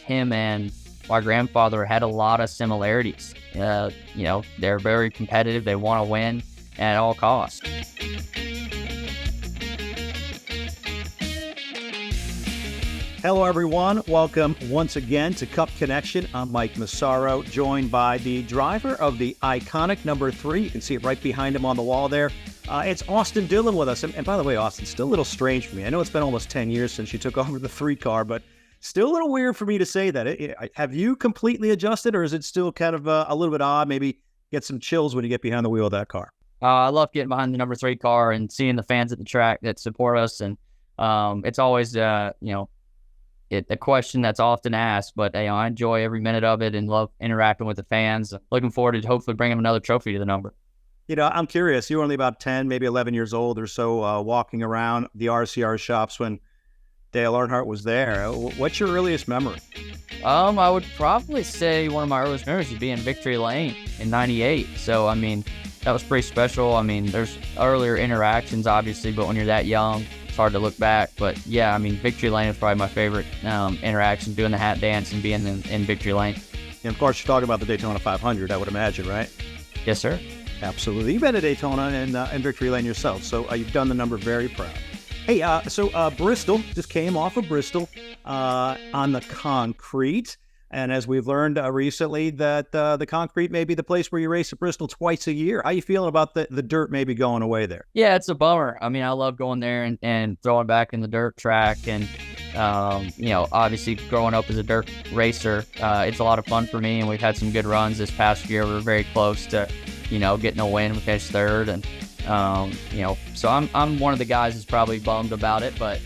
him and my grandfather had a lot of similarities. They're very competitive. They want to win at all costs. Hello, everyone. Welcome once again to Cup Connection. I'm Mike Massaro, joined by the driver of the iconic number 3. You can see it right behind him on the wall there. It's Austin Dillon with us. And by the way, Austin, still a little strange for me. I know it's been almost 10 years since you took over the 3 car, but still a little weird for me to say that. Have you completely adjusted, or is it still kind of a little bit odd? Maybe get some chills when you get behind the wheel of that car. I love getting behind the number 3 car and seeing the fans at the track that support us. And it's always, a question that's often asked, but I enjoy every minute of it and love interacting with the fans. Looking forward to hopefully bringing another trophy to the number. I'm curious. You were only about 10, maybe 11 years old or so, walking around the RCR shops when Dale Earnhardt was there. What's your earliest memory? I would probably say one of my earliest memories would be in Victory Lane in '98. So, that was pretty special. There's earlier interactions, obviously, but when you're that young, it's hard to look back. But yeah, Victory Lane is probably my favorite interaction, doing the hat dance and being in Victory Lane. And of course, you're talking about the Daytona 500, I would imagine, right? Yes, sir. Absolutely. You've been to Daytona and Victory Lane yourself, so you've done the number very proud. Hey, so Bristol just came off of Bristol on the concrete. And as we've learned recently, that the concrete may be the place where you race at Bristol twice a year. How you feeling about the dirt maybe going away there? Yeah, it's a bummer. I love going there and throwing back in the dirt track. And, obviously growing up as a dirt racer, it's a lot of fun for me. And we've had some good runs this past year. We were very close to, getting a win. We finished third. And, so I'm one of the guys that's probably bummed about it. But,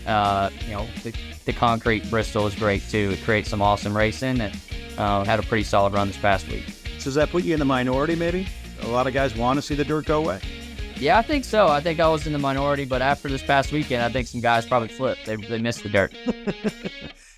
the concrete Bristol is great too. It creates some awesome racing, and had a pretty solid run this past week. So does that put you in the minority maybe? A lot of guys want to see the dirt go away. Yeah, I think so. I think I was in the minority, but after this past weekend, I think some guys probably flipped. They missed the dirt.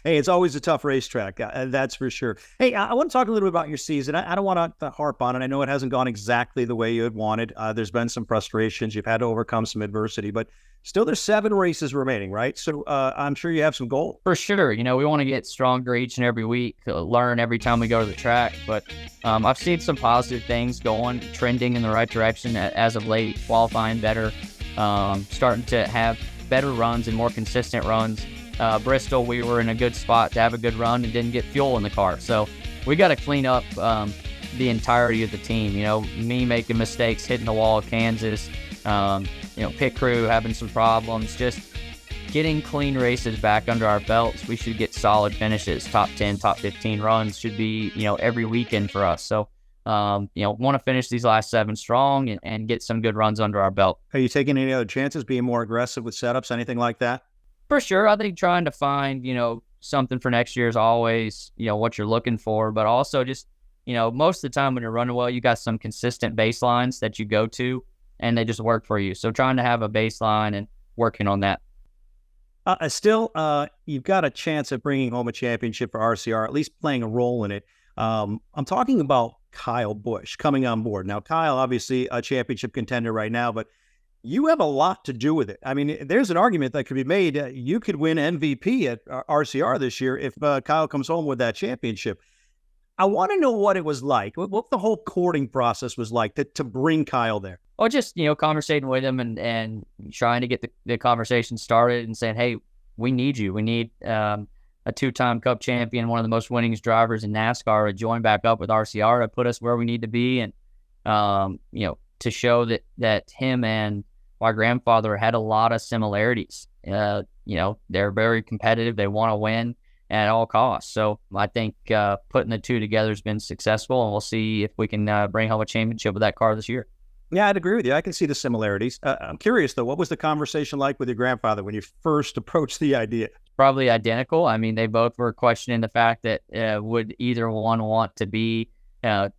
Hey, it's always a tough racetrack, that's for sure. Hey, I want to talk a little bit about your season. I don't want to harp on it. I know it hasn't gone exactly the way you had wanted. There's been some frustrations. You've had to overcome some adversity, but still there's 7 races remaining, right? So I'm sure you have some goals. For sure. We want to get stronger each and every week, learn every time we go to the track. But I've seen some positive things trending in the right direction as of late, qualifying better, starting to have better runs and more consistent runs. Bristol, we were in a good spot to have a good run and didn't get fuel in the car. So we got to clean up the entirety of the team. Me making mistakes, hitting the wall at Kansas, pit crew having some problems, just getting clean races back under our belts. We should get solid finishes. Top 10, top 15 runs should be, every weekend for us. So, want to finish these last 7 strong and get some good runs under our belt. Are you taking any other chances, being more aggressive with setups, anything like that? For sure. I think trying to find, something for next year is always, what you're looking for, but also just, most of the time when you're running well, you got some consistent baselines that you go to and they just work for you. So trying to have a baseline and working on that. Still, you've got a chance at bringing home a championship for RCR, at least playing a role in it. I'm talking about Kyle Busch coming on board. Now, Kyle, obviously a championship contender right now, but you have a lot to do with it. There's an argument that could be made. You could win MVP at RCR this year if Kyle comes home with that championship. I want to know what it was like, what the whole courting process was like to bring Kyle there. Well, just, conversating with him and trying to get the conversation started and saying, hey, we need you. We need a 2-time Cup champion, one of the most winningest drivers in NASCAR, to join back up with RCR to put us where we need to be. And, to show that him and my grandfather had a lot of similarities. They're very competitive. They want to win at all costs. So I think putting the two together has been successful, and we'll see if we can bring home a championship with that car this year. Yeah, I'd agree with you. I can see the similarities. I'm curious, though, what was the conversation like with your grandfather when you first approached the idea? Probably identical. They both were questioning the fact that would either one want to be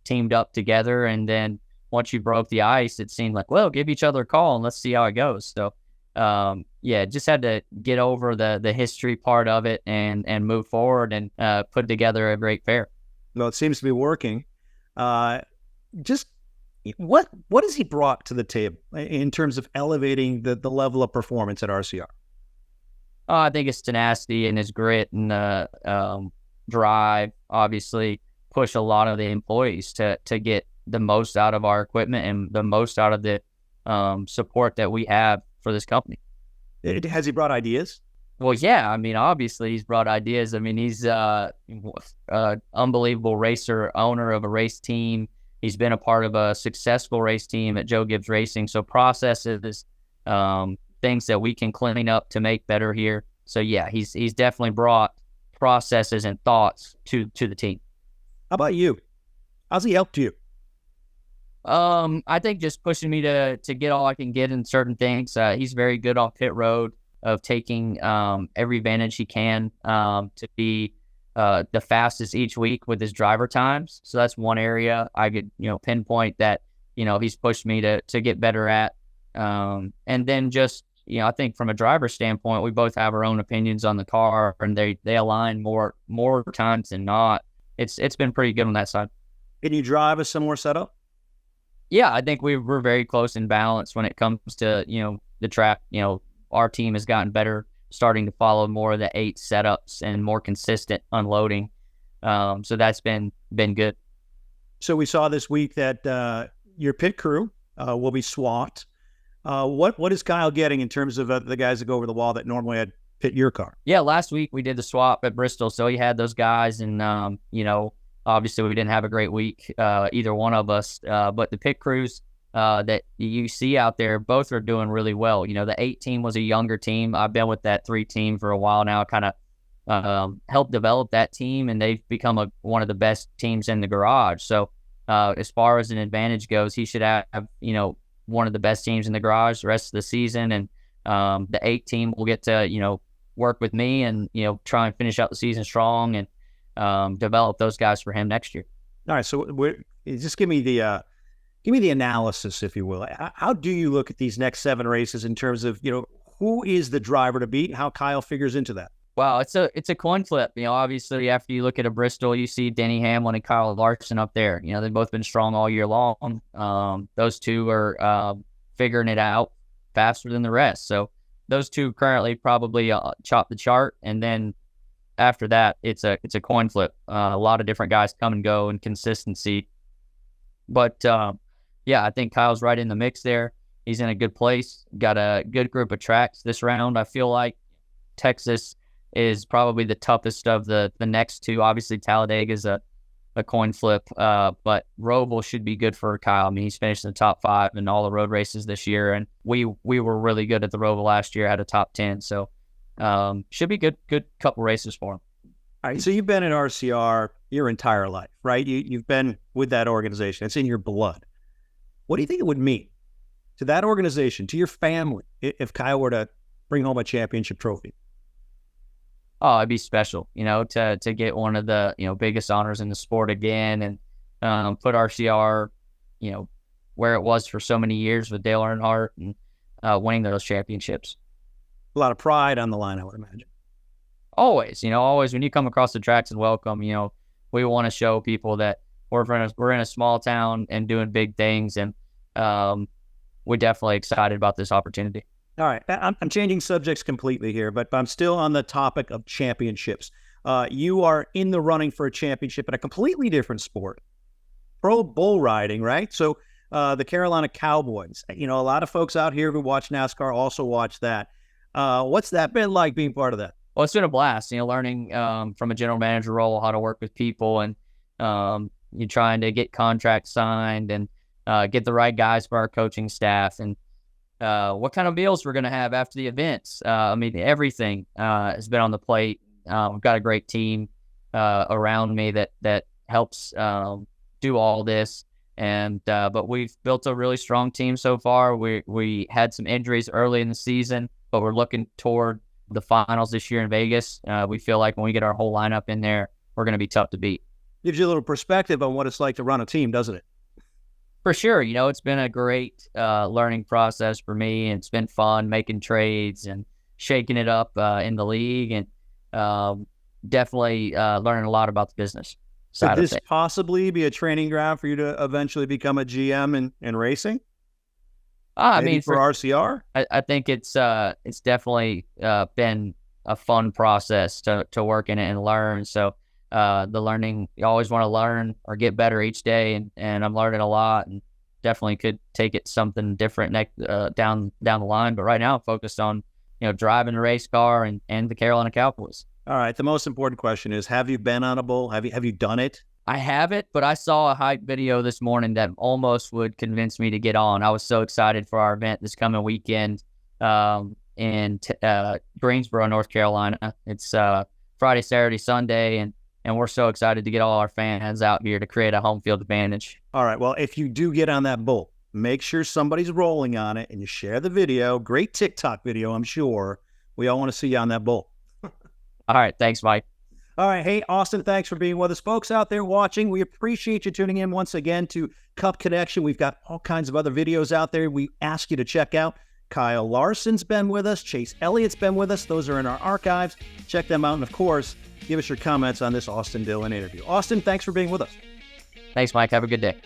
teamed up together, and then once you broke the ice, it seemed like, well, give each other a call and let's see how it goes. So, just had to get over the history part of it and move forward and put together a great pair. Well, it seems to be working. Just what has he brought to the table in terms of elevating the level of performance at RCR? I think his tenacity and his grit and drive, obviously push a lot of the employees to get the most out of our equipment and the most out of the support that we have for this company. Has he brought ideas? Well, yeah. I mean, obviously he's brought ideas. I mean, he's unbelievable racer, owner of a race team. He's been a part of a successful race team at Joe Gibbs Racing. So processes, things that we can clean up to make better here. So yeah, he's definitely brought processes and thoughts to the team. How about you? How's he helped you? I think just pushing me to get all I can get in certain things. He's very good on pit road of taking every advantage he can to be the fastest each week with his driver times. So that's one area I could pinpoint that he's pushed me to get better at. And then just I think from a driver standpoint, we both have our own opinions on the car, and they align more times than not. It's been pretty good on that side. Can you drive a similar setup? Yeah, I think we're very close in balance when it comes to the track. Our team has gotten better, starting to follow more of the 8 setups and more consistent unloading. So that's been good. So we saw this week that your pit crew will be swapped. What is Kyle getting in terms of the guys that go over the wall that normally had pit your car? Yeah, last week we did the swap at Bristol, so he had those guys, and obviously we didn't have a great week, either one of us. But the pit crews that you see out there, both are doing really well. The 8 team was a younger team. I've been with that 3 team for a while now, kind of helped develop that team, and they've become one of the best teams in the garage. So as far as an advantage goes, he should have one of the best teams in the garage the rest of the season. And the 8 team will get to work with me and try and finish out the season strong and develop those guys for him next year. All right, so just give me the analysis, if you will. How do you look at these next 7 races in terms of who is the driver to beat and how Kyle figures into that? Well, it's a coin flip. Obviously after you look at a Bristol, you see Denny Hamlin and Kyle Larson up there. They've both been strong all year long. Those 2 are figuring it out faster than the rest. So those 2 currently probably chop the chart, and then after that, it's a coin flip. A lot of different guys come and go in consistency, but yeah, I think Kyle's right in the mix there. He's in a good place. Got a good group of tracks this round. I feel like Texas is probably the toughest of the next 2. Obviously, Talladega is a coin flip, but Roval should be good for Kyle. I mean, he's finished in the top 5 in all the road races this year, and we were really good at the Roval last year, had a top 10. So should be good couple races for him. All right, so you've been at RCR your entire life, right? You've been with that organization. It's in your blood. What do you think it would mean to that organization, to your family, if Kyle were to bring home a championship trophy? Oh, it'd be special, to get one of the, biggest honors in the sport again, and put RCR, where it was for so many years with Dale Earnhardt and winning those championships. A lot of pride on the line, I would imagine. Always when you come across the tracks and welcome, we want to show people that we're in a small town and doing big things, and we're definitely excited about this opportunity. All right, I'm changing subjects completely here, but I'm still on the topic of championships. You are in the running for a championship in a completely different sport, pro bull riding, right? So the Carolina Cowboys, a lot of folks out here who watch NASCAR also watch that. What's that been like being part of that? Well, it's been a blast, learning from a general manager role how to work with people, and you're trying to get contracts signed and get the right guys for our coaching staff, and what kind of meals we're going to have after the events. Everything has been on the plate. We've got a great team around me that helps do all this. But we've built a really strong team so far. We had some injuries early in the season, but we're looking toward the finals this year in Vegas. We feel like when we get our whole lineup in there, we're going to be tough to beat. Gives you a little perspective on what it's like to run a team, doesn't it? For sure. It's been a great learning process for me. It's been fun making trades and shaking it up in the league, and definitely learning a lot about the business side of Could it. this possibly be a training ground for you to eventually become a GM in racing? For RCR? I think it's definitely been a fun process to work in it and learn. So the learning. You always want to learn or get better each day, and I'm learning a lot, and definitely could take it something different down the line. But right now, I'm focused on driving a race car and the Carolina Cowboys. All right. The most important question is: have you been on a bull? Have you done it? I haven't, but I saw a hype video this morning that almost would convince me to get on. I was so excited for our event this coming weekend in Greensboro, North Carolina. It's Friday, Saturday, Sunday, and we're so excited to get all our fans out here to create a home field advantage. All right. Well, if you do get on that bull, make sure somebody's rolling on it and you share the video. Great TikTok video, I'm sure. We all want to see you on that bull. All right. Thanks, Mike. All right. Hey, Austin, thanks for being with us. Folks out there watching, we appreciate you tuning in once again to Cup Connection. We've got all kinds of other videos out there we ask you to check out. Kyle Larson's been with us. Chase Elliott's been with us. Those are in our archives. Check them out. And, of course, give us your comments on this Austin Dillon interview. Austin, thanks for being with us. Thanks, Mike. Have a good day.